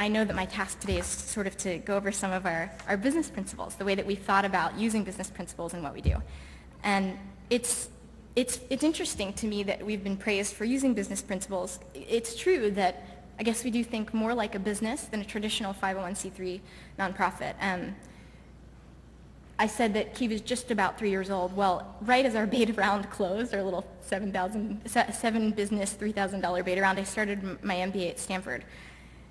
I know that my task today is sort of to go over some of our business principles, the way that we thought about using business principles in what we do. And it's interesting to me that we've been praised for using business principles. It's true that I guess we do think more like a business than a traditional 501c3 nonprofit. I said that Kiva is just about 3 years old. Well, right as our beta round closed, our little seven business $3,000 beta round, I started my MBA at Stanford.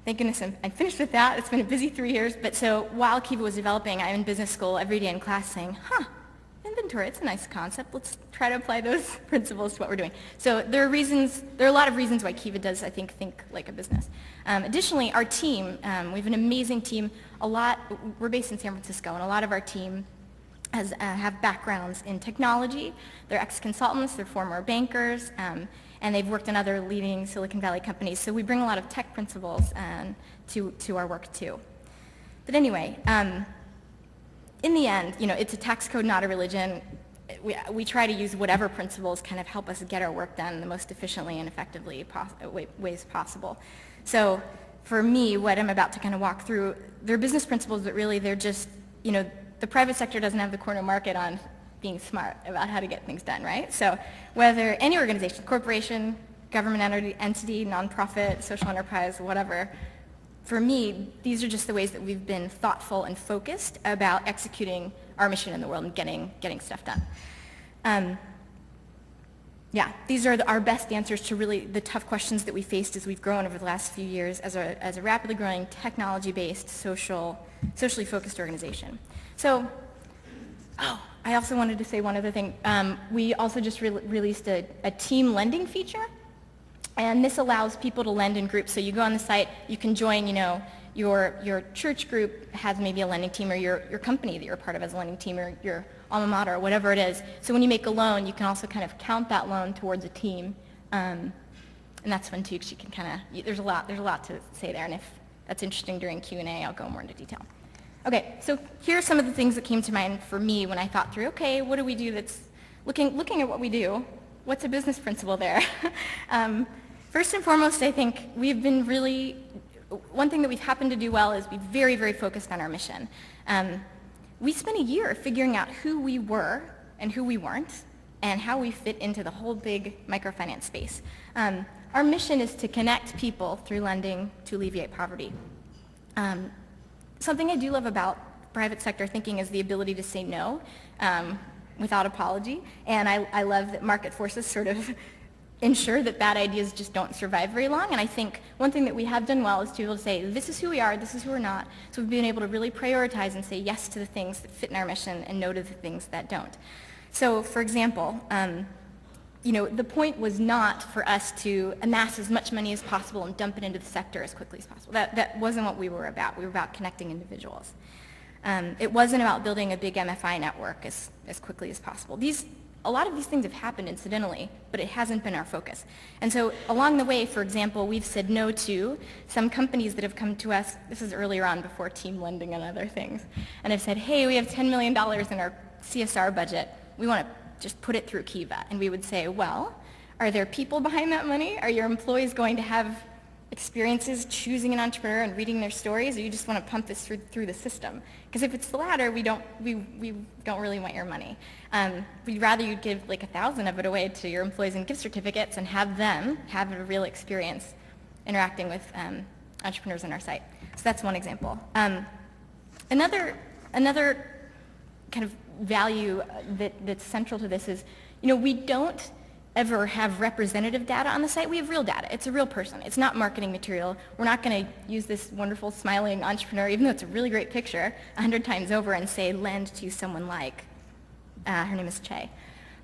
Thank goodness I'm finished with that. It's been a busy 3 years. But so while Kiva was developing, I'm in business school every day in class saying, inventory, it's a nice concept. Let's try to apply those principles to what we're doing. So there are a lot of reasons why Kiva does, I think like a business. Additionally, our team, we have an amazing team. We're based in San Francisco, and a lot of our team have backgrounds in technology. They're ex-consultants, they're former bankers, and they've worked in other leading Silicon Valley companies. So we bring a lot of tech principles to our work too. But anyway, in the end, it's a tax code, not a religion. We try to use whatever principles kind of help us get our work done the most efficiently and effectively ways possible. So for me, what I'm about to kind of walk through, they're business principles, but really they're just, the private sector doesn't have the corner market on being smart about how to get things done, right? So whether any organization, corporation, government entity, nonprofit, social enterprise, whatever, for me, these are just the ways that we've been thoughtful and focused about executing our mission in the world and getting stuff done. These are our best answers to really the tough questions that we faced as we've grown over the last few years as a rapidly growing technology-based, socially focused organization. So, I also wanted to say one other thing. We also just released a team lending feature. And this allows people to lend in groups. So you go on the site, you can join, your church group has maybe a lending team, or your company that you're a part of has a lending team, or your alma mater, or whatever it is. So when you make a loan, you can also kind of count that loan towards a team. And that's fun too, because you can kind of, there's a lot to say there. And if that's interesting during Q&A, I'll go more into detail. Okay, so here are some of the things that came to mind for me when I thought through, okay, what do we do that's, looking at what we do, what's a business principle there? First and foremost, I think we've been one thing that we've happened to do well is be very, very focused on our mission. We spent a year figuring out who we were and who we weren't, and how we fit into the whole big microfinance space. Our mission is to connect people through lending to alleviate poverty. Something I do love about private sector thinking is the ability to say no without apology, and I love that market forces sort of ensure that bad ideas just don't survive very long. And I think one thing that we have done well is to be able to say, this is who we are, this is who we're not. So we've been able to really prioritize and say yes to the things that fit in our mission and no to the things that don't. So for example, the point was not for us to amass as much money as possible and dump it into the sector as quickly as possible. That wasn't what we were about. We were about connecting individuals. It wasn't about building a big MFI network as quickly as possible. A lot of these things have happened incidentally, but it hasn't been our focus. And so along the way, for example, we've said no to some companies that have come to us, this is earlier on before team lending and other things, and have said, hey, we have $10 million in our CSR budget. We want to just put it through Kiva. And we would say, well, are there people behind that money? Are your employees going to have experiences choosing an entrepreneur and reading their stories, or you just want to pump this through the system? Because if it's the latter, we don't really want your money. We'd rather you give like 1,000 of it away to your employees in gift certificates and have them have a real experience interacting with entrepreneurs on our site. So that's one example. Another kind of value that's central to this is, we don't ever have representative data on the site. We have real data. It's a real person. It's not marketing material. We're not going to use this wonderful smiling entrepreneur, even though it's a really great picture, 100 times over and say lend to someone like, her name is Che.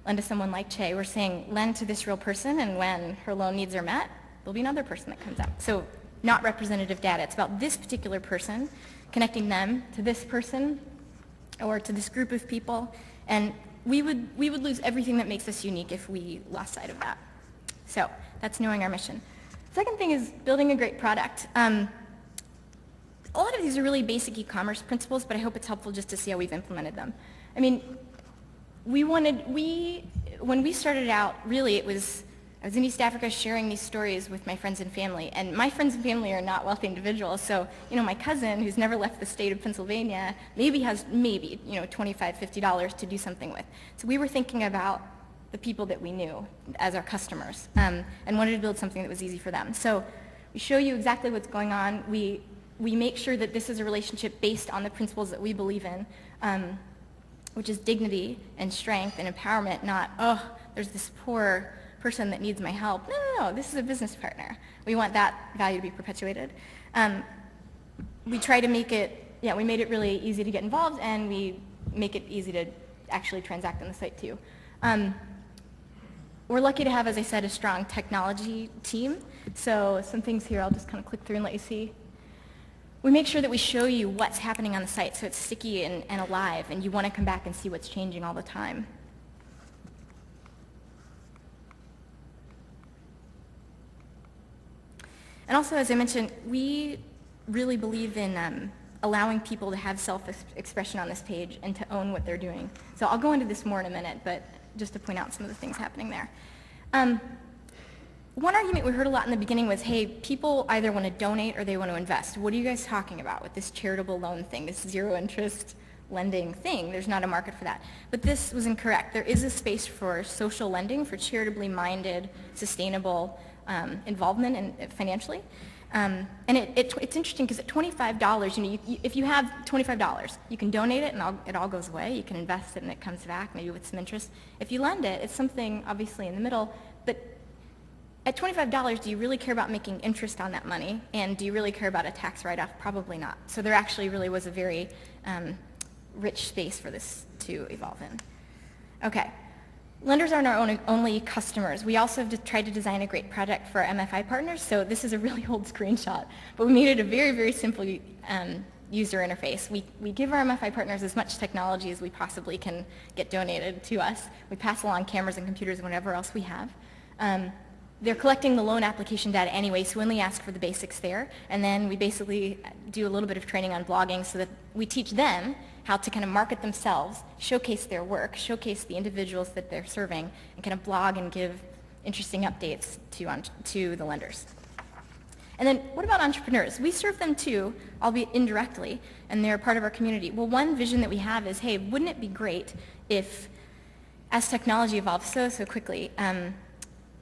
Lend to someone like Che. We're saying lend to this real person, and when her loan needs are met, there'll be another person that comes up. So not representative data. It's about this particular person, connecting them to this person or to this group of people, and we would lose everything that makes us unique if we lost sight of that. So that's knowing our mission. Second thing is building a great product. A lot of these are really basic e-commerce principles, but I hope it's helpful just to see how we've implemented them. I mean, when we started out, really it was I was in East Africa sharing these stories with my friends and family, and my friends and family are not wealthy individuals, so, my cousin, who's never left the state of Pennsylvania, maybe has $25, $50 to do something with. So we were thinking about the people that we knew as our customers, and wanted to build something that was easy for them. So we show you exactly what's going on. We make sure that this is a relationship based on the principles that we believe in, which is dignity and strength and empowerment, not, there's this poor person that needs my help. No, this is a business partner. We want that value to be perpetuated. We try to make it, we made it really easy to get involved, and we make it easy to actually transact on the site too. We're lucky to have, as I said, a strong technology team. So some things here I'll just kind of click through and let you see. We make sure that we show you what's happening on the site so it's sticky and alive, and you want to come back and see what's changing all the time. And also, as I mentioned, we really believe in allowing people to have self-expression on this page and to own what they're doing. So I'll go into this more in a minute, but just to point out some of the things happening there. One argument we heard a lot in the beginning was, hey, people either want to donate or they want to invest. What are you guys talking about with this charitable loan thing, this zero interest lending thing? There's not a market for that. But this was incorrect. There is a space for social lending, for charitably minded, sustainable involvement financially. And it's interesting because at $25, if you have $25, you can donate it and it all goes away. You can invest it and it comes back, maybe with some interest. If you lend it, it's something obviously in the middle. But at $25, do you really care about making interest on that money? And do you really care about a tax write-off? Probably not. So there actually really was a very rich space for this to evolve in. Okay. Lenders aren't our only customers. We also have tried to design a great project for our MFI partners. So this is a really old screenshot, but we made it a very, very simple user interface. We give our MFI partners as much technology as we possibly can get donated to us. We pass along cameras and computers and whatever else we have. They're collecting the loan application data anyway, so we only ask for the basics there. And then we basically do a little bit of training on blogging so that we teach them how to kind of market themselves, showcase their work, showcase the individuals that they're serving, and kind of blog and give interesting updates to the lenders. And then what about entrepreneurs? We serve them too, albeit indirectly, and they're part of our community. Well, one vision that we have is, hey, wouldn't it be great if, as technology evolves so quickly,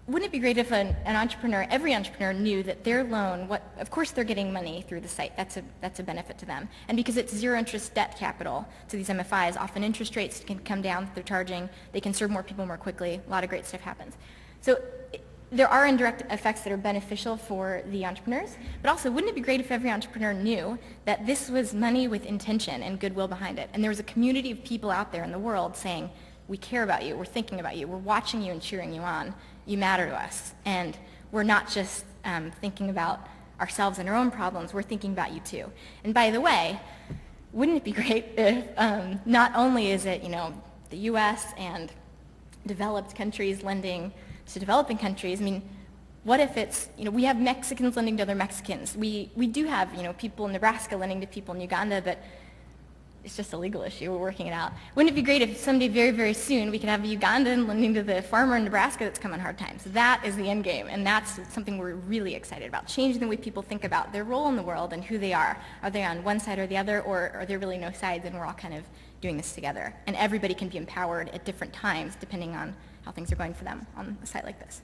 wouldn't it be great if every entrepreneur knew that their loan, of course they're getting money through the site, that's a benefit to them. And because it's zero interest debt capital to these MFIs, often interest rates can come down that they're charging, they can serve more people more quickly, a lot of great stuff happens. So there are indirect effects that are beneficial for the entrepreneurs, but also wouldn't it be great if every entrepreneur knew that this was money with intention and goodwill behind it, and there was a community of people out there in the world saying, we care about you, we're thinking about you, we're watching you and cheering you on, you matter to us, and we're not just thinking about ourselves and our own problems, we're thinking about you too. And by the way, wouldn't it be great if not only is it the U.S. and developed countries lending to developing countries, what if it's, we have Mexicans lending to other Mexicans. We do have, people in Nebraska lending to people in Uganda, but it's just a legal issue. We're working it out. Wouldn't it be great if someday, very, very soon, we could have a Ugandan lending to the farmer in Nebraska that's come on hard times? That is the end game, and that's something we're really excited about, changing the way people think about their role in the world and who they are. Are they on one side or the other, or are there really no sides, and we're all kind of doing this together? And everybody can be empowered at different times, depending on how things are going for them on a site like this.